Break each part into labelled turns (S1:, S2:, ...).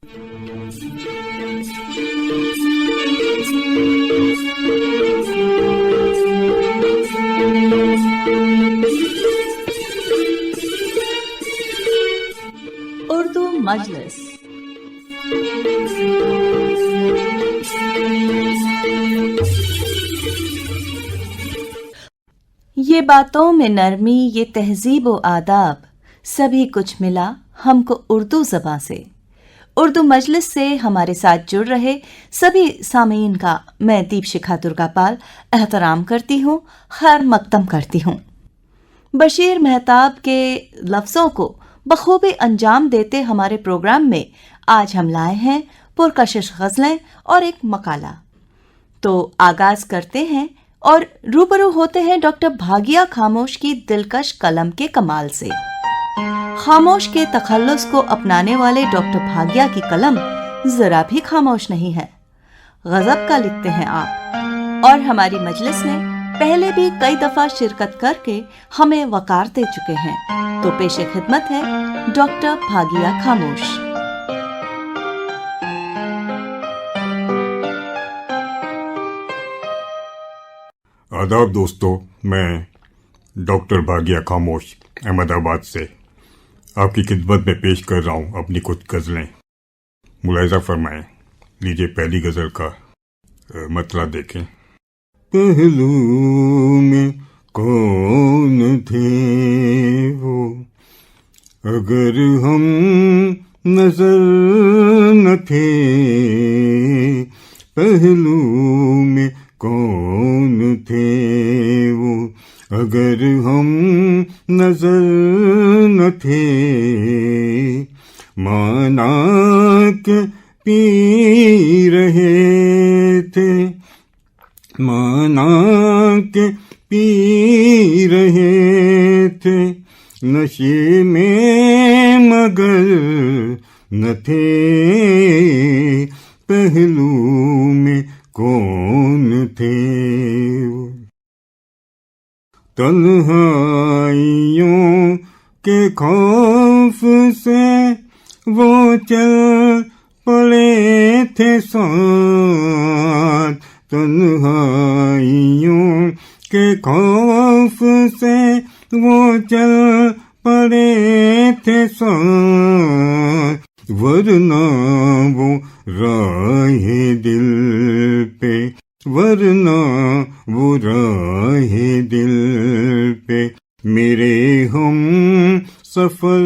S1: اردو مجلس۔ یہ باتوں میں نرمی، یہ تہذیب و آداب، سبھی کچھ ملا ہم کو اردو زباں سے۔ اردو مجلس سے ہمارے ساتھ جڑ رہے سبھی سامعین کا میں دیپ شکھا درگا پال احترام کرتی ہوں، خیر مقدم کرتی ہوں۔ بشیر مہتاب کے لفظوں کو بخوبی انجام دیتے ہمارے پروگرام میں آج ہم لائے ہیں پرکشش غزلیں اور ایک مقالہ۔ تو آغاز کرتے ہیں اور روبرو ہوتے ہیں ڈاکٹر بھاگیہ خاموش کی دلکش قلم کے کمال سے۔ خاموش کے تخلص کو اپنانے والے ڈاکٹر بھاگیہ کی قلم ذرا بھی خاموش نہیں ہے، غضب کا لکھتے ہیں آپ، اور ہماری مجلس میں پہلے بھی کئی دفعہ شرکت کر کے ہمیں وقار دے چکے ہیں۔ تو پیش خدمت ہے ڈاکٹر بھاگیہ خاموش۔
S2: آداب دوستو، میں ڈاکٹر بھاگیہ خاموش احمد آباد سے آپ کی خدمت میں پیش کر رہا ہوں اپنی کچھ غزلیں۔ ملاحظہ فرمائیں۔ لیجیے پہلی غزل کا مطلع دیکھیں۔ پہلو میں کون تھے وہ اگر ہم نظر نہ تھے، پہلو میں کون تھے وہ اگر ہم نظر نہ تھے، مانا کہ پی رہے تھے، مانا کہ پی رہے تھے، نشے میں مگر نہ تھے، پہلو میں کون تھے۔ تنہائیوں کے خوف سے وہ چل پڑے تھے ساتھ، تنہائیوں کے خوف سے وہ چل پڑے تھے ساتھ، ورنہ وہ راہ دل پہ، ورنہ وہ راہ دل پہ میرے ہم سفر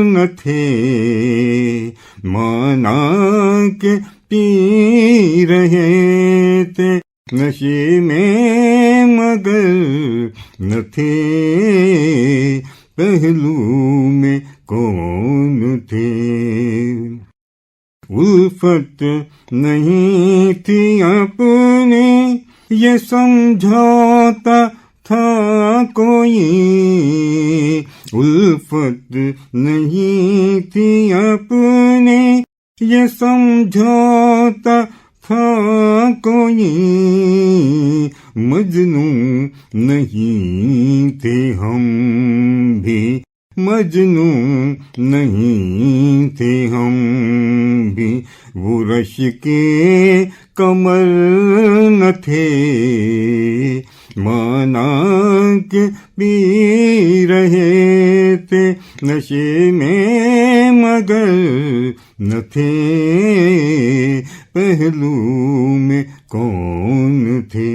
S2: نہ تھے، مانا کہ پی رہے تھے، نشے میں مگر نہ تھے، پہلو میں کون تھے۔ الفت نہیں تھی اپنی یہ سمجھوتا تھا کوئی، الفت نہیں تھی اپنی یہ سمجھوتا تھا کوئی، مجنون نہیں تھے ہم بھی، مجنون نہیں تھے ہم بھی، وہ رش کے کمر نہ تھے، مانا کہ پی رہے تھے، نشے میں مگر نہ تھے، پہلو میں کون تھے۔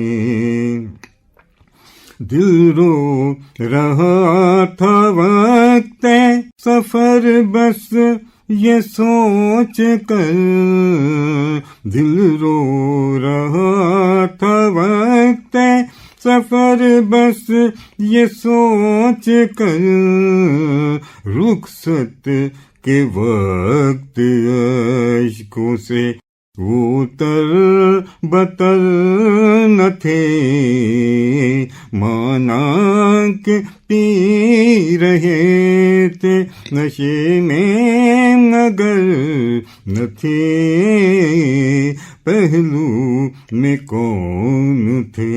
S2: دل رو رہا تھا وقت سفر بس یہ سوچ کر، دل رو رہا تھا وقت سفر بس یہ سوچ کر، رخصت کے وقت اشکوں سے وہ تر بتر نہ تھے، مانا کہ پی رہے تھے، نشے میں مگر نہ تھے، پہلو میں کون تھے۔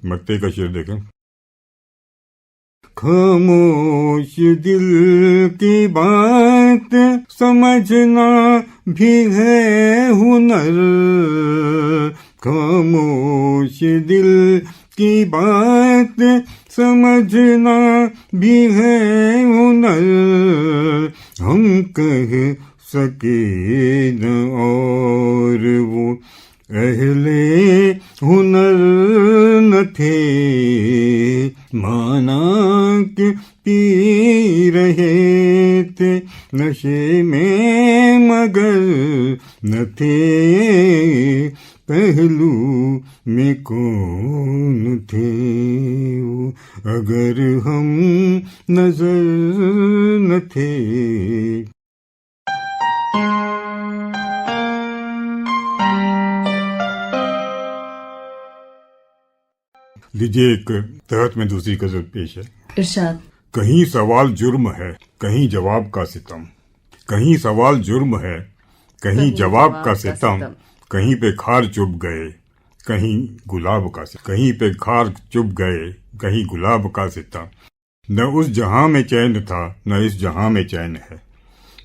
S2: مکتے کا شعر دیکھیں۔ خاموش دل کی بات बात समझना भी है हुनर, खामोश दिल की बात समझना भी है हुनर, हम कह सके न और वो अहले हुनर न थे, माना कि पी रहे थे नशे में मगर न थे, पहलू में कौन थे वो अगर हम नजर न थे। लीजिए एक तहत में दूसरी गजल पेश है।
S1: इरशाद।
S2: कहीं सवाल जुर्म है, कहीं जवाब का सितम, कहीं सवाल जुर्म है, कहीं जवाब का सितम, कहीं पे खार चुभ गए, कहीं गुलाब का सितम, कहीं पे खार चुभ गए, कहीं गुलाब का सितम, न उस जहां में चैन था न इस जहां में चैन है,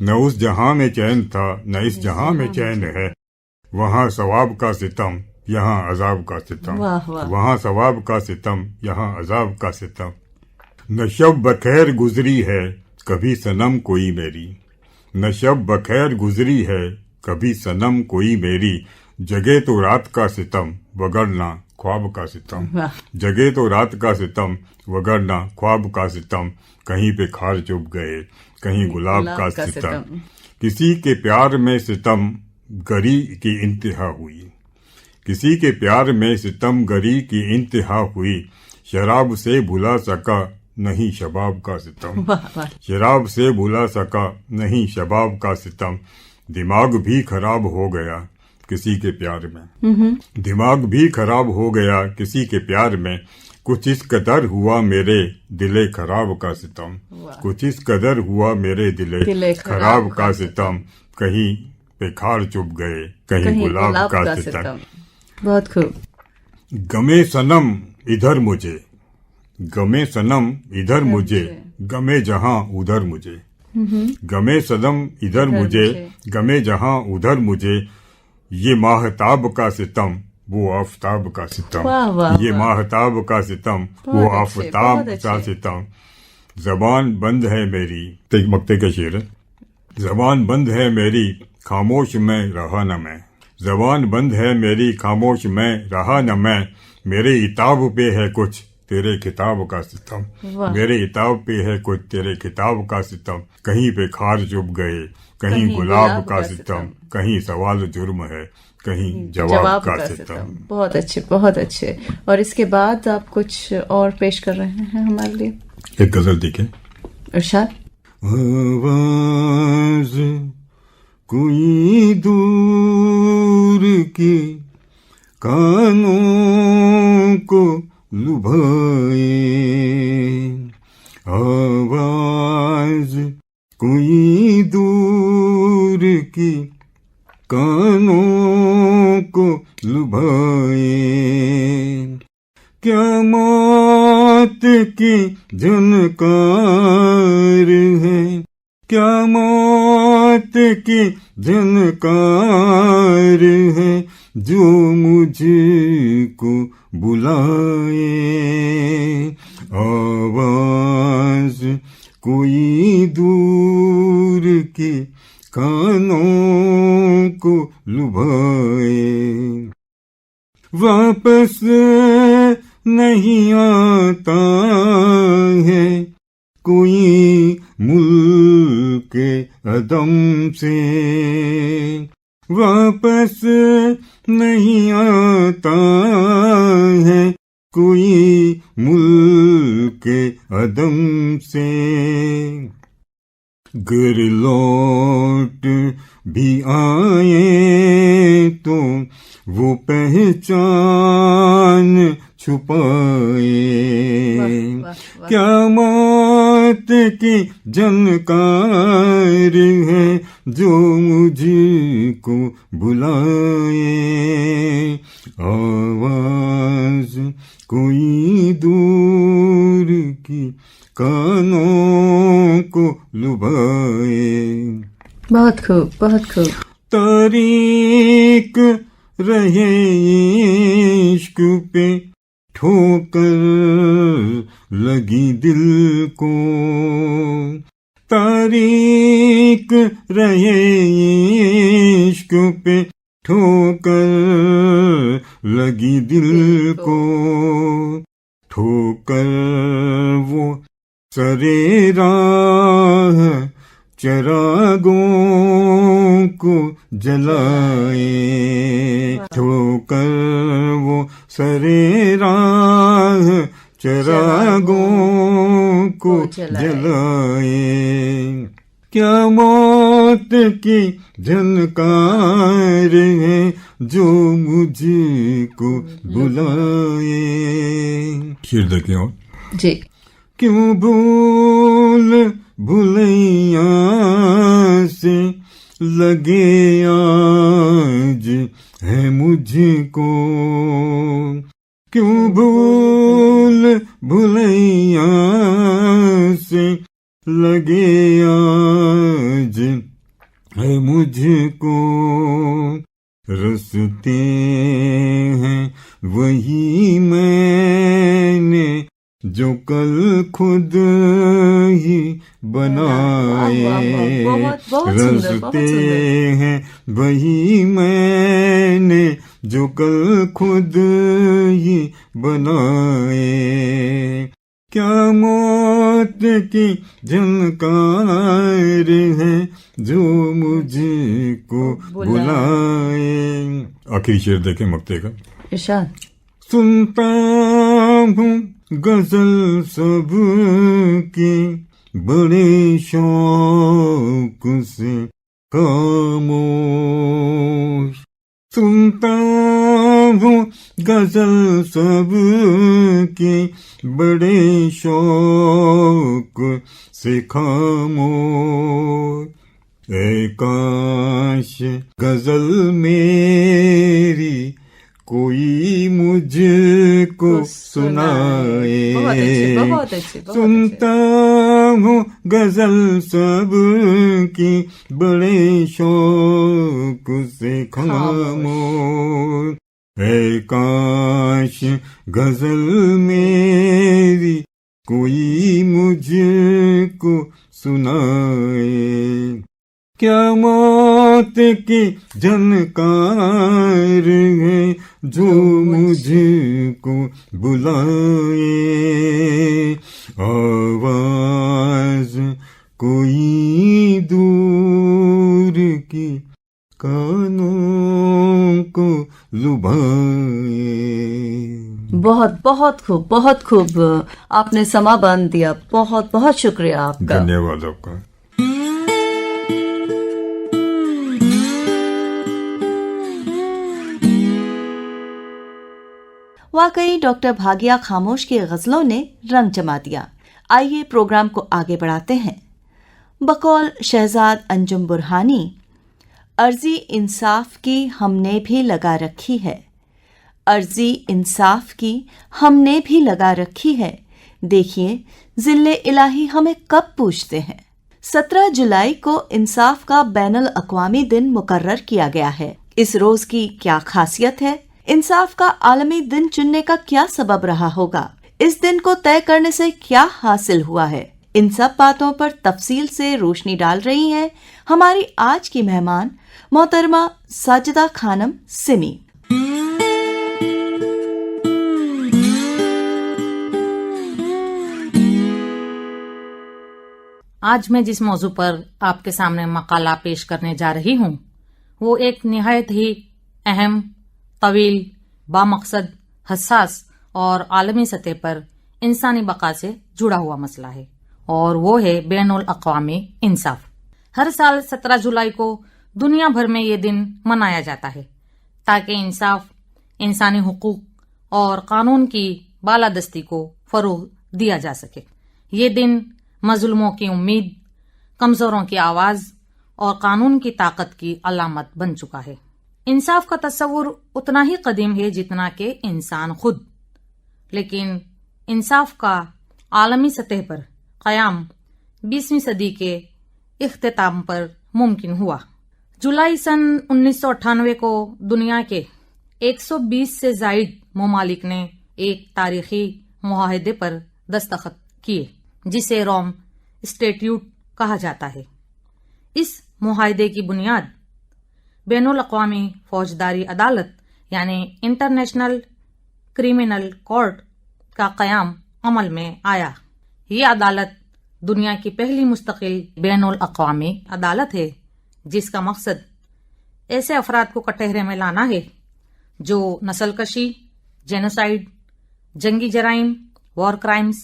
S2: न उस जहां में चैन था न इस जहां में चैन है, वहाँ सवाब का सितम यहाँ अजाब का सितम, वहाँ सवाब का सितम यहाँ अजाब का सितम, न शब बखैर गुजरी है कभी सनम कोई मेरी, न शब बखैर गुजरी है कभी सनम कोई मेरी, जगे तो रात का सितम वगरना ख्वाब का सितम, जगे तो रात का सितम वगरना ख्वाब का सितम, कहीं पे खार चुभ गए कहीं गुलाब का सितम, किसी के प्यार में सितम गरी की इंतहा हुई, किसी के प्यार में सितम गरी की इंतहा हुई, शराब से भुला सका नहीं शबाब का सितम, शराब से भुला सका नहीं शबाब का सितम, दिमाग भी खराब हो गया किसी के प्यार में, दिमाग भी खराब हो गया किसी के प्यार में, कुछ इस कदर हुआ मेरे दिले खराब का सितम, कुछ इस कदर हुआ मेरे दिले खराब का सितम, कहीं पे खार चुभ गए कहीं गुलाब का सितम।
S1: बहुत खूब।
S2: गमे सनम इधर मुझे, गमे सनम इधर मुझे, गमे जहां उधर मुझे, गमे सनम इधर मुझे, गमे जहां उधर मुझे, ये माहताब का सितम वो आफताब का सितम, ये माहताब का सितम वो आफताब का सितम, जबान बंद है मेरी, एक मक्ते का शेर है, जबान बंद है मेरी खामोश में रहा न मैं, जबान बंद है मेरी खामोश में रहा न मैं, मेरे इताब पे है कुछ तेरे किताब का सितम, मेरे इताब पे है कुछ तेरे किताब का सितम, कहीं पे खार चुभ गए कहीं गुलाब का सितम, कहीं सवाल जुर्म है कहीं जवाब का सितम।
S1: बहुत अच्छे बहुत अच्छे। और इसके बाद आप कुछ और पेश कर रहे हैं हमारे लिए?
S2: एक गजल देखें।
S1: इरशाद।
S2: आवाज कोई दूर की कानों को लुभाए, आवाज कोई दूर की कानों को लुभाए, क्या मौत की झनकार है, क्या मौत की झनकार है, जो मुझको बुलाए, आवाज कोई दूर की कानों को लुभाए, वापस नहीं आता है कोई मुल्क अदम से, वापस नहीं आता है कोई मुल्क अदम से, गर लौट भी आए तो वो पहचान छुपाए, क्या मौत की झनकार है जो मुझको बुलाए, आवाज कोई दूर की कानों को लुभाए,
S1: بہت خوب، بہت خوب.
S2: تاریک رہے عشق پہ ٹھوکر لگی دل کو، تاریک رہے عشق پہ ٹھوکر لگی دل کو، ٹھوکر وہ سرے راہ چراغوں کو جلائے، ٹھوکر وہ سرے راہ چراغوں کو جلائے. کیا موت کی جھنکار ہے جو مجھ کو بلائے. شیر دیکھیں اور
S1: جی.
S2: کیوں بھول بھلیاں سے لگے آج ہے مجھ کو، کیوں بھول بھلیاں سے لگے آج ہے مجھ کو، رستے ہیں وہی میں نے جو کل خود ہی بنائے، رستے ہیں وہی میں نے جو کل خود ہی بنائے. کیا موت کی جھنکار ہے جو مجھ کو بلائے. آخری شعر دیکھیں مقطع کا.
S1: ارشاد.
S2: سنتا ہوں غزل سب کی بڑے شوق سے خاموش، سنتا ہوں غزل سب کی بڑے شوق سے خاموش. اے کاش غزل میری کوئی مجھ کو سنائے، سنتا ہوں غزل سب کی بڑے شوق سے خاموش. اے کاش غزل میری کوئی مجھ کو سنائے. کیا موت کی جھنکار ہے جو مجھ کو بلائے، آواز کوئی دور کی کانوں کو لبھائے.
S1: بہت بہت خوب، بہت خوب. آپ نے سما باندھ دیا. بہت بہت شکریہ آپ کا.
S2: دھنیہ واد آپ کا.
S1: واقعی ڈاکٹر بھاگیہ خاموش کی غزلوں نے رنگ جما دیا. آئیے پروگرام کو آگے بڑھاتے ہیں. بقول شہزاد انجم برہانی، عرضی انصاف کی ہم نے بھی لگا رکھی ہے، عرضی انصاف کی ہم نے بھی لگا رکھی ہے، دیکھیے ذل الہی ہمیں کب پوچھتے ہیں. 17 جولائی کو انصاف کا بین الاقوامی دن مقرر کیا گیا ہے. اس روز کی کیا خاصیت ہے؟ انصاف کا عالمی دن چننے کا کیا سبب رہا ہوگا؟ اس دن کو طے کرنے سے کیا حاصل ہوا ہے؟ ان سب باتوں پر تفصیل سے روشنی ڈال رہی ہیں ہماری آج کی مہمان محترمہ ساجدہ خانم سمی.
S3: آج میں جس موضوع پر آپ کے سامنے مقالہ پیش کرنے جا رہی ہوں وہ ایک نہایت ہی اہم، طویل، بامقصد، حساس اور عالمی سطح پر انسانی بقا سے جڑا ہوا مسئلہ ہے، اور وہ ہے بین الاقوامی انصاف. ہر سال 17 جولائی کو دنیا بھر میں یہ دن منایا جاتا ہے تاکہ انصاف، انسانی حقوق اور قانون کی بالادستی کو فروغ دیا جا سکے. یہ دن مظلوموں کی امید، کمزوروں کی آواز اور قانون کی طاقت کی علامت بن چکا ہے. انصاف کا تصور اتنا ہی قدیم ہے جتنا کہ انسان خود، لیکن انصاف کا عالمی سطح پر قیام 20ویں صدی کے इख्तिताम पर मुमकिन हुआ। जुलाई सन 1998 को दुनिया के 120 से जायद ममालिक ने एक तारीखी मुआहदे पर दस्तखत किए जिसे रोम स्टैट्यूट कहा जाता है। इस मुआहदे की बुनियाद बैनुल अक़वामी फौजदारी अदालत यानी इंटरनेशनल क्रिमिनल कोर्ट का क़याम अमल में आया। ये अदालत दुनिया की पहली मुस्तकिल बैनुल अक़वामी अदालत है जिसका मकसद ऐसे अफराद को कटहरे में लाना है जो नस्लकशी, जेनोसाइड, जंगी जराइम, वॉर क्राइम्स,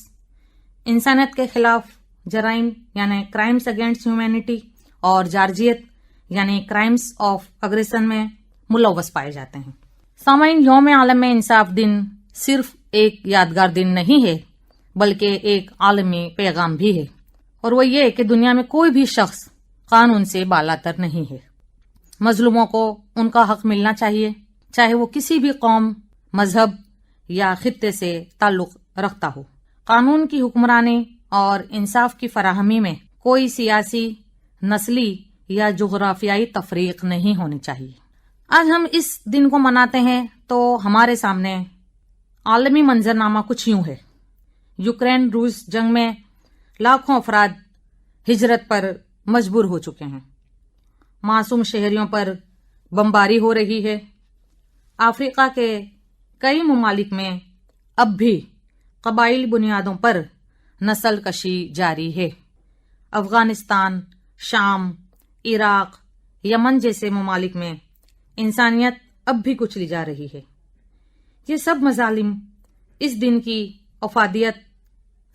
S3: इंसानियत के खिलाफ जराइम यानी क्राइम्स अगेंस्ट ह्यूमैनिटी और जारजियत यानी क्राइम्स ऑफ अग्रेशन में मुलव्वस पाए जाते हैं। सामाइन, यौम आलम इंसाफ दिन सिर्फ एक यादगार दिन नहीं है बल्कि एक आलमी पैगाम भी है, और वो ये कि दुनिया में कोई भी शख्स कानून से बालातर नहीं है। मजलूमों को उनका हक मिलना चाहिए, चाहे वो किसी भी कौम, मजहब या खित्ते से ताल्लुक रखता हो। कानून की हुक्मरानी और इंसाफ की फराहमी में कोई सियासी, नस्ली या जुग्राफियाई तफरीक नहीं होनी चाहिए। आज हम इस दिन को मनाते हैं तो हमारे सामने आलमी मंजरनामा कुछ यूं है। यूक्रेन रूस जंग में लाखों अफराद हिजरत पर मजबूर हो चुके हैं। मासूम शहरियों पर बमबारी हो रही है। अफ्रीका के कई ममालिक में अब भी कबाइली बुनियादों पर नस्ल कशी जारी है। अफगानिस्तान, शाम, इराक, यमन जैसे ममालिक में इंसानियत अब भी कुचली जा रही है। ये सब मजालिम इस दिन की अफादियत,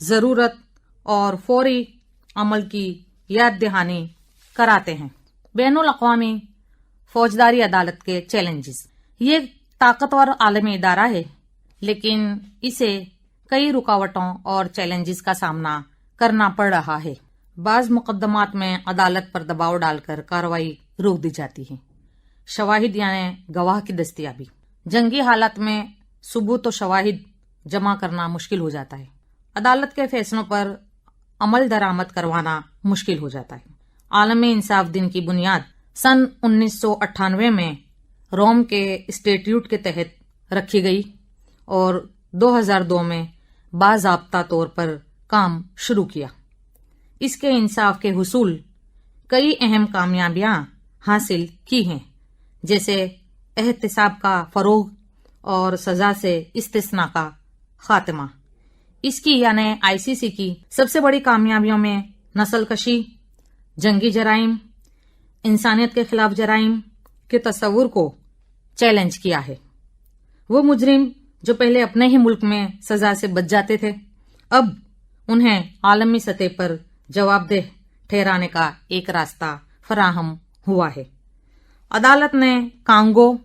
S3: ज़रूरत और फौरी अमल की याद दहानी कराते हैं। बैनुल अक़वामी फौजदारी अदालत के चैलेंजेस। ये ताकतवर आलमी इदारा है लेकिन इसे कई रुकावटों और चैलेंजेस का सामना करना पड़ रहा है। बाज मुकदमात में अदालत पर दबाव डालकर कार्रवाई रोक दी जाती है। शवाहिद यानी गवाह की दस्तयाबी। जंगी हालत में सबूत और शवाहिद जमा करना मुश्किल हो जाता है। अदालत के फैसलों पर अमल दरामद करवाना मुश्किल हो जाता है। आलमी इंसाफ दिन की बुनियाद सन 1998 में रोम के स्टैट्यूट के तहत रखी गई और 2002 में बाज़ाब्ता तौर पर काम शुरू किया। इसके इंसाफ के हुसूल कई अहम कामयाबियां हासिल की हैं, जैसे एहतिसाब का फरोग और सजा से इस्तिस्ना का खात्मा। इसकी यानी आईसीसी की सबसे बड़ी कामयाबियों में नस्लकशी, जंगी जराइम, इंसानियत के खिलाफ जराइम के तस्वुर को चैलेंज किया है। वो मुजरिम जो पहले अपने ही मुल्क में सजा से बच जाते थे, अब उन्हें आलमी सतह पर जवाबदेह ठहराने का एक रास्ता फराहम हुआ है। अदालत ने कांगो,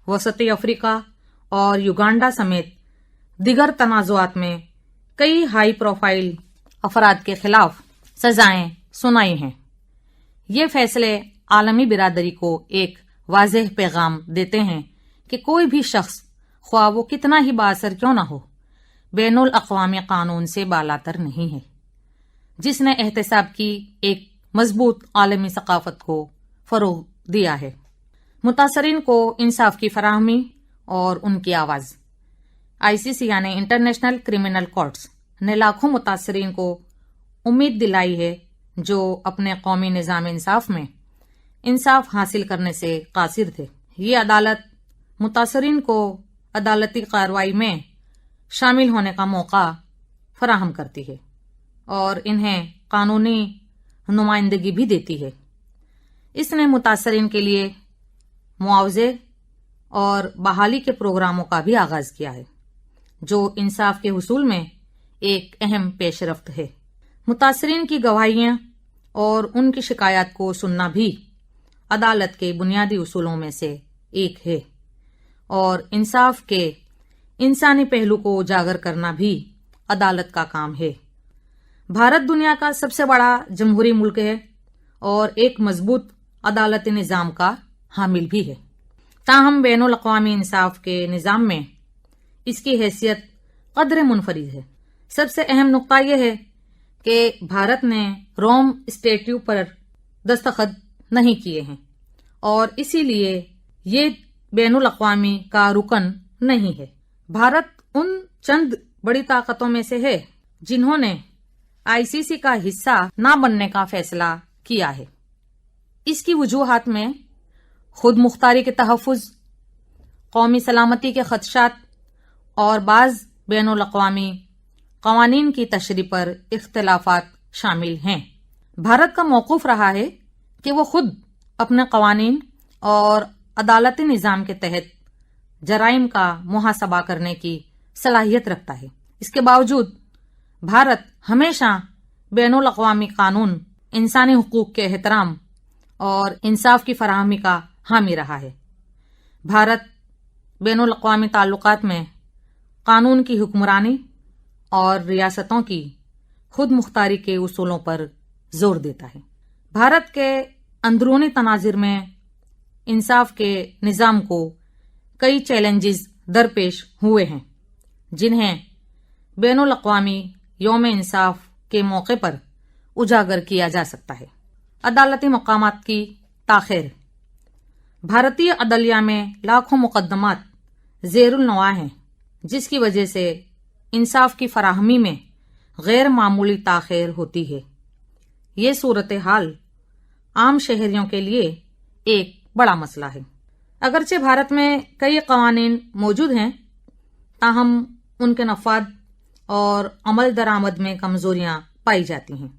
S3: वसती अफ्रीका और युगांडा समेत दिगर तनाजुआत में कई हाई प्रोफाइल अफराद के खिलाफ सजाएं सुनाई हैं। ये फैसले आलमी बिरादरी को एक वाज़ेह पैगाम देते हैं कि कोई भी शख्स, ख्वाह वो कितना ही बाअसर क्यों ना हो, बैनुल अक़वामी कानून से बालातर नहीं है, जिसने एहतिसाब की एक मजबूत आलमी सकाफत को फरोग दिया है। मुतासरीन को इंसाफ की फराहमी और उनकी आवाज़। आईसीसी यानी इंटरनेशनल क्रिमिनल कोर्ट्स ने लाखों मुतासरीन को उम्मीद दिलाई है जो अपने कौमी निज़ाम इंसाफ में इंसाफ हासिल करने से कासिर थे। ये अदालत मुतासरीन को अदालती कार्रवाई में शामिल होने का मौका फराहम करती है और इन्हें कानूनी नुमाइंदगी भी देती है। इसने मुतासरीन के लिए मुआवजे और बहाली के प्रोग्रामों का भी आगाज किया है, जो इंसाफ के हुसूल में एक अहम पेशरफ्त है। मुतासरीन की गवाहियां और उनकी शिकायत को सुनना भी अदालत के बुनियादी उसूलों में से एक है और इंसाफ के इंसानी पहलू को उजागर करना भी अदालत का काम है। भारत दुनिया का सबसे बड़ा जमहूरी मुल्क है और एक मजबूत अदालती निज़ाम का हामिल भी है। ताहम बैनुल अक़वामी इंसाफ के निज़ाम में इसकी हैसियत कदर मुनफरिद है। सबसे अहम नुक्ता यह है कि भारत ने रोम स्टैट्यूट पर दस्तखत नहीं किए हैं और इसीलिए ये बैन अल-अक़वामी का रुकन नहीं है। भारत उन चंद बड़ी ताकतों में से है जिन्होंने आईसीसी का हिस्सा ना बनने का फैसला किया है। इसकी वजूहात में खुद मुख्तारी के तहफ़्फ़ुज़, कौमी सलामती के खदशात और बाज़ बैन अल-अक़वामी क़वानीन की तशरीह पर इख्तिलाफ़ात शामिल हैं। भारत का मौक़िफ़ रहा है कि वो खुद अपने क़वानीन और अदालती निज़ाम के तहत जराइम का मुहासबा करने की सलाहियत रखता है। इसके बावजूद भारत हमेशा बैनुल अक़वामी कानून, इंसानी हुकूक के एहतराम और इंसाफ की फराहमी का हामी रहा है। भारत बैनुल अक़वामी ताल्लुकात में कानून की हुक्मरानी और रियासतों की खुद मुख्तारी के उसूलों पर जोर देता है। भारत के अंदरूनी तनाज़िर में इंसाफ के निज़ाम को कई चैलेंजेस दरपेश हुए हैं, जिन्हें बैनुल अक़वामी यौम इंसाफ के मौके पर उजागर किया जा सकता है। अदालती मकामात की ताख़ीर। भारतीय अदलिया में लाखों मुकदमात ज़ेरुल नवा हैं, जिसकी वजह से इंसाफ की फराहमी में गैर मामूली ताख़ीर होती है। ये सूरत हाल आम शहरियों के लिए एक बड़ा मसला है। अगरचे भारत में कई क़वानीन मौजूद हैं, ताहम उनके नफ़ाद और अमल दरामद में कमज़ोरियाँ पाई जाती हैं।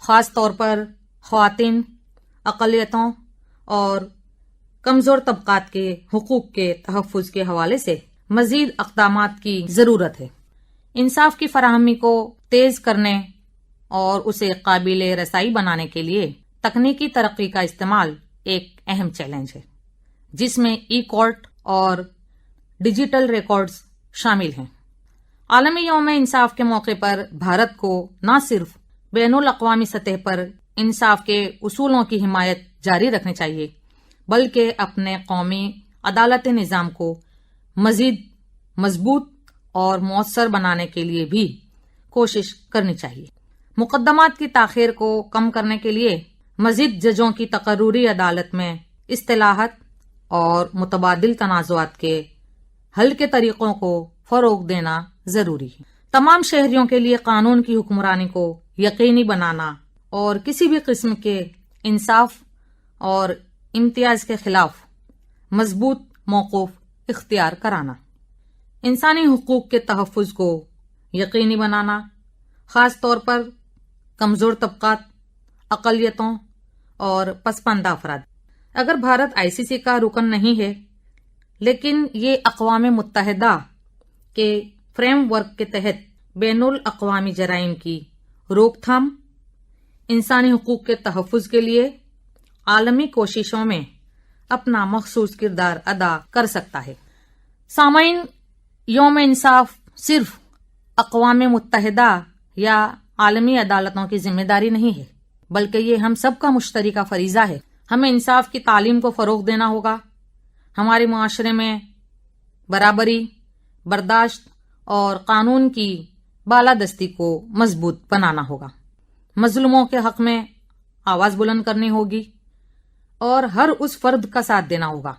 S3: ख़ास तौर पर ख़वातीन, अक़लियतों और कमज़ोर तबक़ात के हुकूक के तहफ़्फ़ुज़ के हवाले से मज़ीद इक़दामात की ज़रूरत है। इंसाफ की फराहमी को तेज़ करने और उसे काबिल रसाई बनाने के लिए तकनीकी तरक्की का इस्तेमाल एक अहम चैलेंज है, जिसमें ई कोर्ट और डिजिटल रिकॉर्ड्स शामिल हैं। आलमी यौम इंसाफ के मौके पर भारत को न सिर्फ बैनुल अक़वामी सतह पर इंसाफ के उसूलों की हिमायत जारी रखनी चाहिए, बल्कि अपने कौमी अदालती निज़ाम को मज़ीद मजबूत और मौसर बनाने के लिए भी कोशिश करनी चाहिए। मुकदमात की ताख़ीर को कम करने के लिए मज़ीद जजों की तकर्रुरी अदालत में इस्तिलाहत और मुतबादिल तनाज़ुआत के हल के तरीक़ों को फ़रोग़ देना ज़रूरी है। तमाम शहरियों के लिए कानून की हुक्मरानी को यकीनी बनाना और किसी भी किस्म के इंसाफ और इम्तियाज़ के ख़िलाफ़ मजबूत मौक़िफ़ इख्तियार कराना, इंसानी हुकूक के तहफ़्फ़ुज़ को यकीनी बनाना, ख़ास तौर पर कमज़ोर तबक़ात, अक़लियतों और पसमानदा अफराद। अगर भारत आईसीसी का रुकन नहीं है, लेकिन ये अक़वाम मुत्तहिदा के फ्रेमवर्क के तहत बैनुल अक़वामी जराइम की रोकथाम, इंसानी हुकूक के तहफ़्फ़ुज़ के लिए आलमी कोशिशों में अपना मख़सूस किरदार अदा कर सकता है। सामाईन, यौम इंसाफ सिर्फ अक़वाम मुत्तहिदा या आलमी अदालतों की जिम्मेदारी नहीं है, बल्कि ये हम सब का मुश्तरका फरीज़ा है। हमें इंसाफ की तालीम को फ़रोग़ देना होगा, हमारे मुआशरे में बराबरी, बर्दाश्त और कानून की बालादस्ती को मजबूत बनाना होगा। मज़लूमों के हक़ में आवाज़ बुलंद करनी होगी और हर उस फ़र्द का साथ देना होगा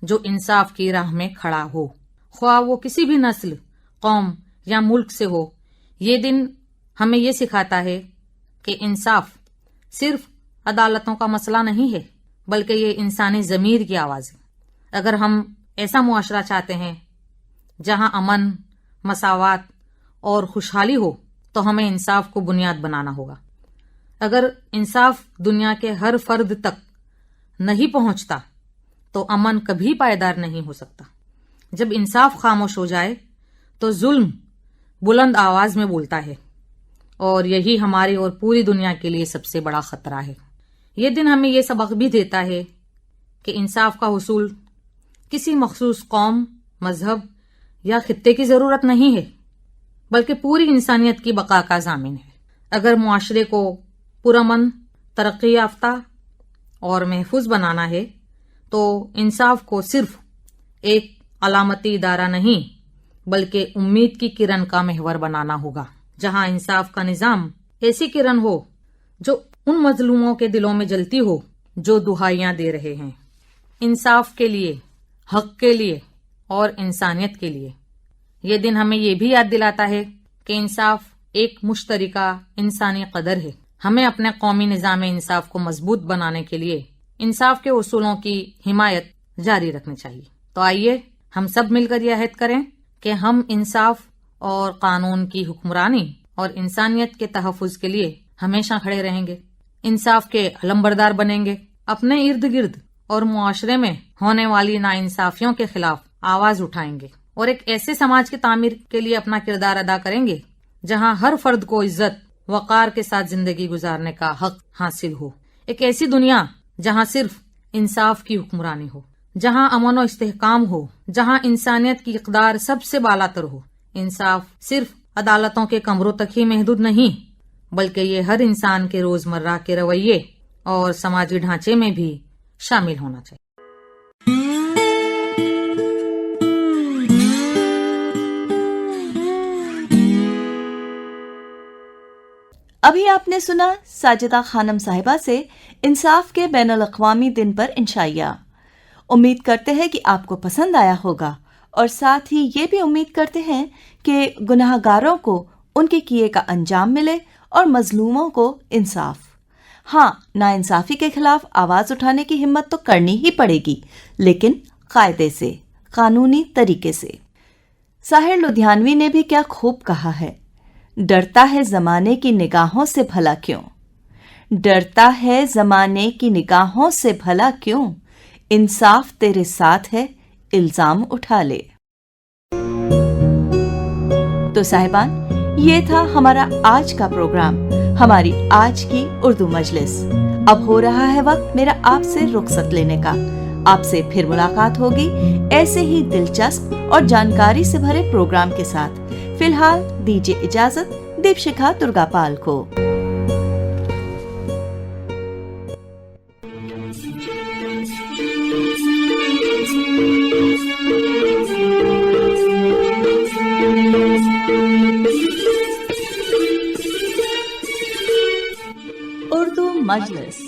S3: जो इंसाफ की राह में खड़ा हो, ख्वाह वो किसी भी नस्ल, कौम या मुल्क से हो। ये दिन हमें ये सिखाता है कि इंसाफ सिर्फ अदालतों का मसला नहीं है, बल्कि ये इंसानी ज़मीर की आवाज़ है। अगर हम ऐसा मुआशरा चाहते हैं जहां अमन, मसावात और खुशहाली हो, तो हमें इंसाफ को बुनियाद बनाना होगा। अगर इंसाफ दुनिया के हर फ़र्द तक नहीं पहुंचता, तो अमन कभी पायदार नहीं हो सकता। जब इंसाफ खामोश हो जाए, तो जुल्म बुलंद आवाज़ में बोलता है, और यही हमारी और पूरी दुनिया के लिए सबसे बड़ा ख़तरा है। ये दिन हमें ये सबक भी देता है कि इंसाफ का हुसूल किसी मखसूस कौम, मजहब या खित्ते की ज़रूरत नहीं है, बल्कि पूरी इंसानियत की बका का ज़ामिन है। अगर मुआशरे को पुरअमन, तरक्की याफ्ता और महफूज बनाना है, तो इंसाफ को सिर्फ एक अलामती इदारा नहीं, बल्कि उम्मीद की किरण का महवर बनाना होगा, जहां इंसाफ का निज़ाम ऐसी किरण हो جو ان مظلوموں کے دلوں میں جلتی ہو جو دہائیاں دے رہے ہیں انصاف کے لیے، حق کے لیے اور انسانیت کے لیے۔ یہ دن ہمیں یہ بھی یاد دلاتا ہے کہ انصاف ایک مشترکہ انسانی قدر ہے۔ ہمیں اپنے قومی نظام انصاف کو مضبوط بنانے کے لیے انصاف کے اصولوں کی حمایت جاری رکھنی چاہیے۔ تو آئیے ہم سب مل کر یہ عہد کریں کہ ہم انصاف اور قانون کی حکمرانی اور انسانیت کے تحفظ کے لیے ہمیشہ کھڑے رہیں گے، انصاف کے علمبردار بنیں گے، اپنے ارد گرد اور معاشرے میں ہونے والی ناانصافیوں کے خلاف آواز اٹھائیں گے اور ایک ایسے سماج کی تعمیر کے لیے اپنا کردار ادا کریں گے جہاں ہر فرد کو عزت، وقار کے ساتھ زندگی گزارنے کا حق حاصل ہو۔ ایک ایسی دنیا جہاں صرف انصاف کی حکمرانی ہو، جہاں امن و استحکام ہو، جہاں انسانیت کی اقدار سب سے بالاتر ہو۔ انصاف صرف عدالتوں کے کمروں تک ہی محدود نہیں، بلکہ یہ ہر انسان کے روزمرہ کے رویے اور سماجی ڈھانچے میں بھی شامل ہونا چاہیے۔
S1: ابھی آپ نے سنا ساجدہ خانم صاحبہ سے انصاف کے بین الاقوامی دن پر انشائیہ۔ امید کرتے ہیں کہ آپ کو پسند آیا ہوگا، اور ساتھ ہی یہ بھی امید کرتے ہیں کہ گناہ گاروں کو ان کے کیے کا انجام ملے اور مظلوموں کو انصاف۔ ہاں، ناانصافی کے خلاف آواز اٹھانے کی ہمت تو کرنی ہی پڑے گی، لیکن قاعدے سے، قانونی طریقے سے۔ ساحر لدھیانوی نے بھی کیا خوب کہا ہے، ڈرتا ہے زمانے کی نگاہوں سے بھلا کیوں، ڈرتا ہے زمانے کی نگاہوں سے بھلا کیوں، انصاف تیرے ساتھ ہے الزام اٹھا لے۔ تو صاحبان، یہ تھا ہمارا آج کا پروگرام، ہماری آج کی اردو مجلس۔ اب ہو رہا ہے وقت میرا آپ سے رخصت لینے کا۔ آپ سے پھر ملاقات ہوگی ایسے ہی دلچسپ اور جانکاری سے بھرے پروگرام کے ساتھ۔ فی الحال دیجیے اجازت دیپ شکھا درگا پال کو۔ اردو مجلس۔